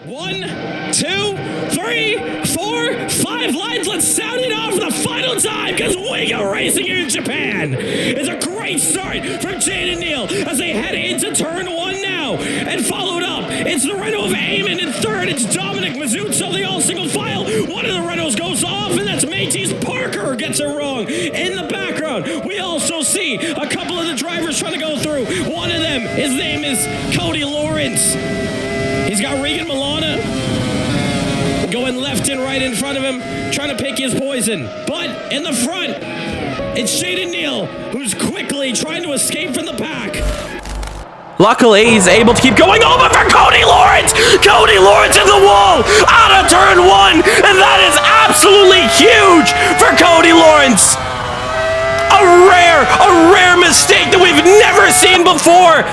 1, 2, 3, 4, 5 lines. Let's sound it off for the final time because we go racing here in Japan. It's a great start from Jade and Neil as they head into turn 1 now. And followed up, it's the Renault of Eamon. In third, it's Dominic Mazzucco, the all single file. One of the Renaults goes off, and that's Matisse Parker gets it wrong. In the background, we also see a couple of the drivers trying to go through. One of them, his name is Cody Lawrence. He's got Regan Milana going left and right in front of him, trying to pick his poison. But in the front, it's Shaden Neal, who's quickly trying to escape from the pack. Luckily, he's able to keep going over for Cody Lawrence! Cody Lawrence in the wall! Out of turn 1! And that is absolutely huge for Cody Lawrence! A rare mistake that we've never seen before!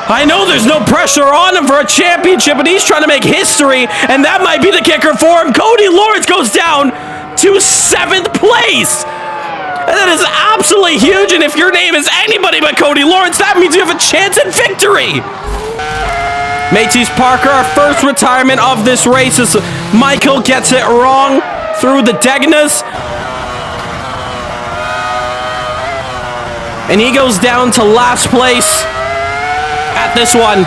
I know there's no pressure on him for a championship, but he's trying to make history, and that might be the kicker for him. Cody Lawrence goes down to 7th place! And that is absolutely huge, and if your name is anybody but Cody Lawrence, that means you have a chance at victory! Matisse Parker, our first retirement of this race, as Michael gets it wrong through the Degnas. And he goes down to last place at this one.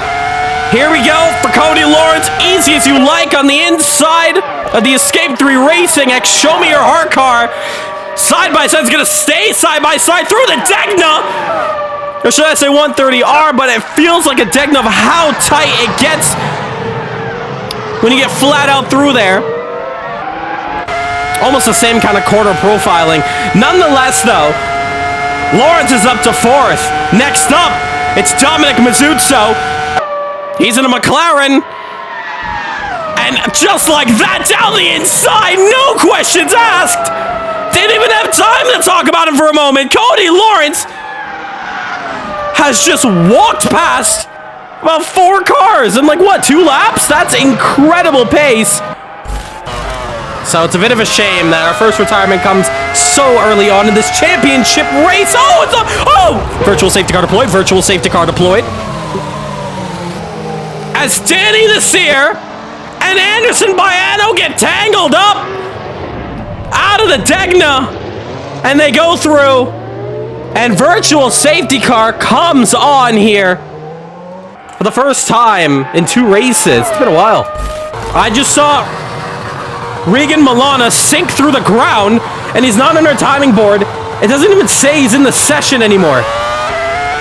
Here we go for Cody Lawrence, easy as you like on the inside of the Escape 3 Racing X Show Me Your Heart car. Side by side's gonna stay side by side through the Degna. Or should I say 130R, but it feels like a Degna of how tight it gets when you get flat out through there. Almost the same kind of quarter profiling. Nonetheless, though, Lawrence is up to 4th. Next up, it's Dominic Mazzucco. He's in a McLaren. And just like that, down the inside, no questions asked. Didn't even have time to talk about him for a moment. Cody Lawrence has just walked past about 4 cars in like, what, 2 laps? That's incredible pace. So it's a bit of a shame that our first retirement comes so early on in this championship race. Oh, it's a... Oh! Virtual safety car deployed. Virtual safety car deployed. As Danny the Seer and Anderson Baiano get tangled up out of the Degna, and they go through, and virtual safety car comes on here for the first time in 2 races. It's been a while. I just saw Regan Milana sink through the ground, and he's not on our timing board. It doesn't even say he's in the session anymore.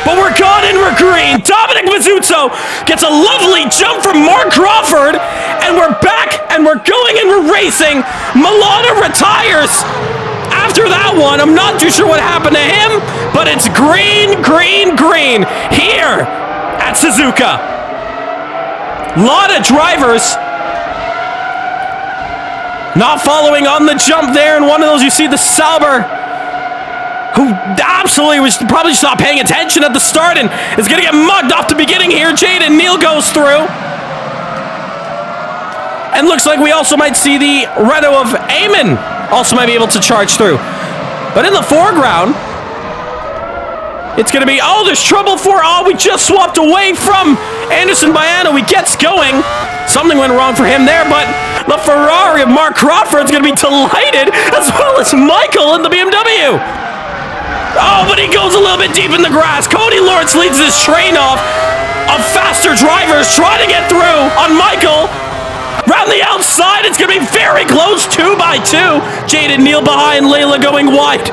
But we're gone and we're green. Dominic Mazzucco gets a lovely jump from Mark Crawford, and we're back, and we're going, and we're racing. Milana retires after that one. I'm not too sure what happened to him, but it's green, green, green here at Suzuka. Lot of drivers not following on the jump there, and one of those you see the Sauber, who absolutely was probably just not paying attention at the start and is going to get mugged off the beginning here. Jaden Neal goes through. And looks like we also might see the Renault of Eamon also might be able to charge through. But in the foreground, it's going to be, oh, there's trouble for, oh, we just swapped away from Anderson Baiano. He gets going. Something went wrong for him there, but the Ferrari of Mark Crawford is going to be delighted, as well as Michael in the BMW. Oh, but he goes a little bit deep in the grass. Cody Lawrence leads this train off of faster drivers trying to get through on Michael. Round the outside, it's going to be very close, 2 by 2. Jaden Neal behind, Layla going wide.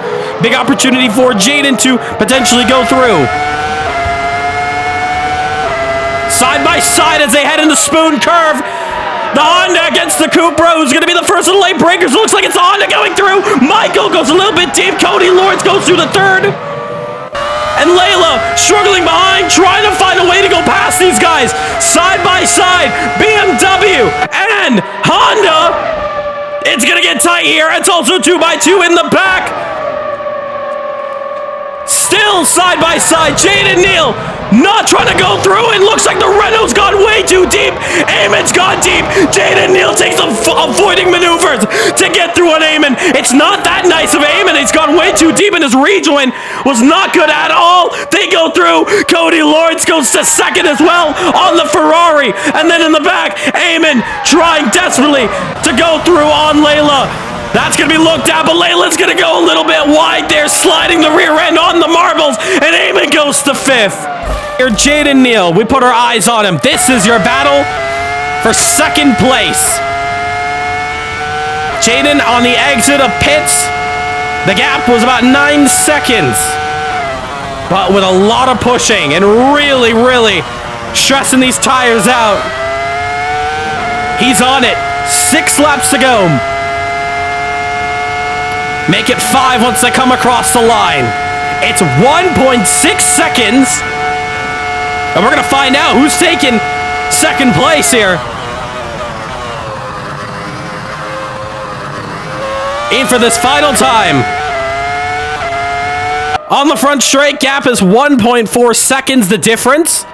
Big opportunity for Jaden to potentially go through. Side by side as they head into Spoon Curve. The Honda against the Cupra, who's going to be the first of the late breakers. Looks like it's Honda going through. Michael goes a little bit deep. Cody Lawrence goes through the 3rd. And Layla struggling behind, trying to find a way to go past these guys. Side by side, BMW and Honda. It's going to get tight here. It's also 2 by 2 in the back. Still side by side, Jaden Neal not trying to go through. It looks like the Renault's gone way too deep. Eamon's gone deep. Jaden Neal takes some avoiding maneuvers to get through on Eamon. It's not that nice of Eamon. He's gone way too deep, and his rejoin was not good at all. They go through. Cody Lawrence goes to second as well on the Ferrari. And then in the back, Eamon trying desperately to go through on Layla. That's going to be looked at, but Layla's going to go a little bit wide there, sliding the rear end on the marbles, and Eamon goes to fifth. Here, Jaden Neal, we put our eyes on him. This is your battle for second place. Jaden on the exit of pits. The gap was about 9 seconds, but with a lot of pushing and really, really stressing these tires out. He's on it. 6 laps to go. Make it 5 once they come across the line. It's 1.6 seconds. And we're going to find out who's taking second place here. In for this final time. On the front straight, gap is 1.4 seconds, the difference.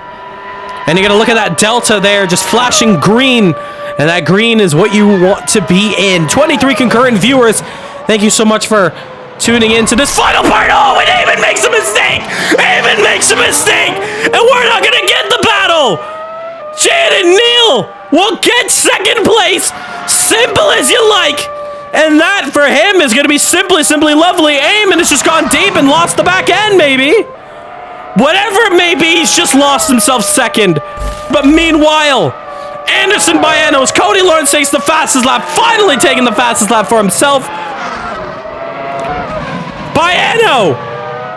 And you're going to look at that delta there, just flashing green. And that green is what you want to be in. 23 concurrent viewers. Thank you so much for tuning in to this final part. Oh, and Eamon makes a mistake. Eamon makes a mistake. And we're not going to get the battle. Jaden Neal will get second place. Simple as you like. And that for him is going to be simply lovely. Eamon has just gone deep and lost the back end, maybe. Whatever it may be, he's just lost himself second. But meanwhile, Anderson Baianos, Cody Lawrence takes the fastest lap, finally taking the fastest lap for himself. Baiano,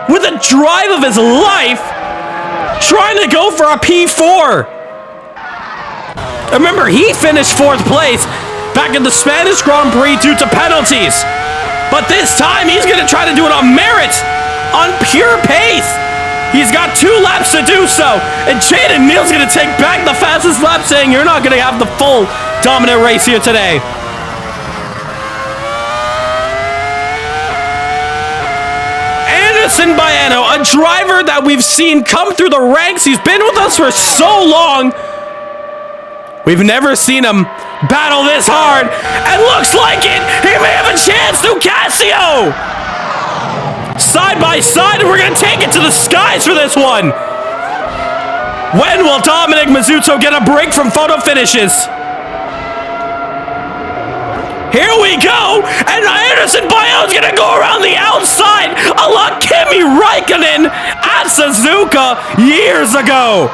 with a drive of his life, trying to go for a P4. Remember, he finished 4th place back in the Spanish Grand Prix due to penalties. But this time, he's going to try to do it on merit, on pure pace. He's got 2 laps to do so, and Jaden Neal's going to take back the fastest lap, saying you're not going to have the full dominant race here today. Anderson Baiano, a driver that we've seen come through the ranks. He's been with us for so long. We've never seen him battle this hard, and looks like it. He may have a chance through Casio. Side by side, and we're going to take it to the skies for this one. When will Dominic Mazzuto get a break from photo finishes? Here we go, and Anderson Baiano's going to go around the outside a la Kimi Räikkönen at Suzuka years ago.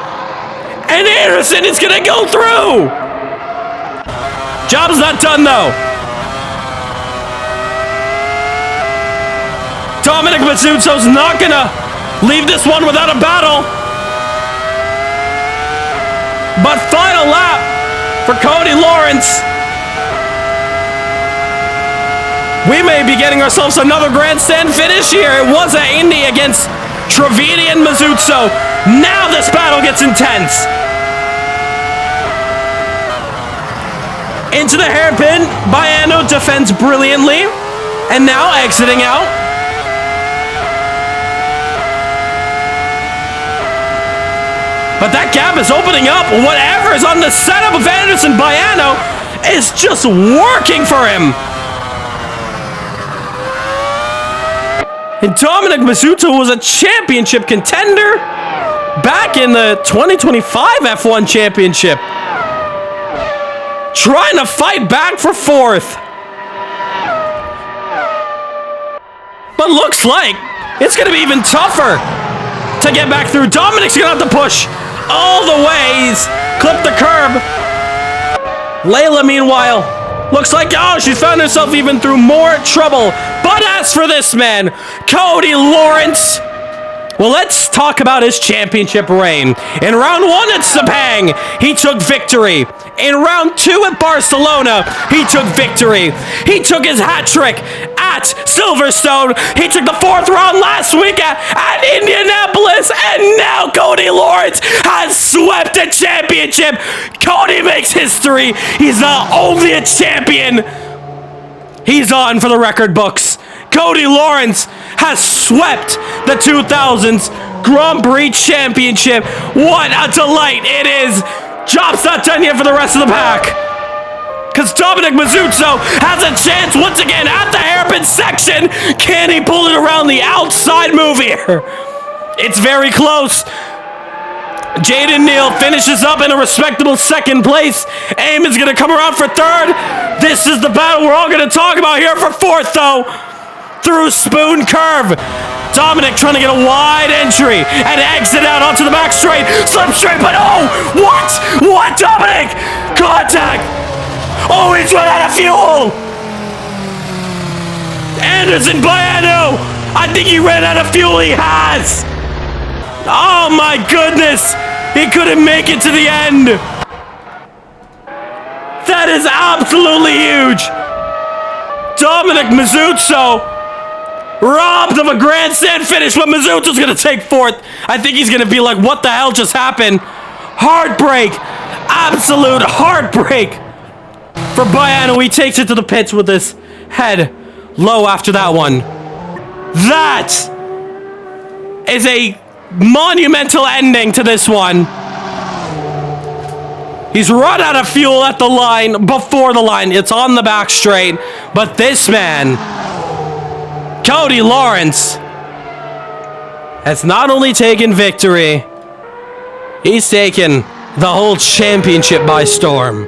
And Anderson is going to go through. Job's not done, though. Dominic Mazzuto's not going to leave this one without a battle. But final lap for Cody Lawrence. We may be getting ourselves another grandstand finish here. It was at Indy against Trevini and Mazzuto. Now this battle gets intense. Into the hairpin, Baiano defends brilliantly. And now exiting out. But that gap is opening up. Whatever is on the setup of Anderson Baiano is just working for him. And Dominic Mazzuto was a championship contender back in the 2025 F1 Championship. Trying to fight back for 4th. But looks like it's going to be even tougher to get back through. Dominic's going to have to push all the ways. Clip the curb. Layla, meanwhile, looks like, oh, she's found herself even through more trouble. But as for this man, Cody Lawrence, well, let's talk about his championship reign. In round 1 at Sepang, he took victory. In round 2 at Barcelona, he took victory. He took his hat trick at Silverstone. He took the 4th round last week at Indianapolis. And now Cody Lawrence has swept the championship. Cody makes history. He's not only a champion, he's on for the record books. Cody Lawrence has swept the 2000s Grand Prix Championship. What a delight it is. Job's not done yet for the rest of the pack, because Dominic Mazzucco has a chance once again at the hairpin section. Can he pull it around the outside move here? It's very close. Jaden Neal finishes up in a respectable second place. Eamon's going to come around for third. This is the battle we're all going to talk about here for fourth, though. Through Spoon Curve. Dominic trying to get a wide entry and exit out onto the back straight. Slip straight, but oh! What? What, Dominic? Contact! Oh, he's run out of fuel! Anderson Baiano! I think he ran out of fuel. He has! Oh my goodness! He couldn't make it to the end! That is absolutely huge! Dominic Mazzucco robbed of a grandstand finish, but Mazzucco's gonna take fourth. I think he's gonna be like, what the hell just happened? Heartbreak! Absolute heartbreak for Baiano. He takes it to the pits with his head low after that one. That is a monumental ending to this one. He's run out of fuel at the line, before the line. It's on the back straight. But this man, Cody Lawrence, has not only taken victory, he's taken the whole championship by storm.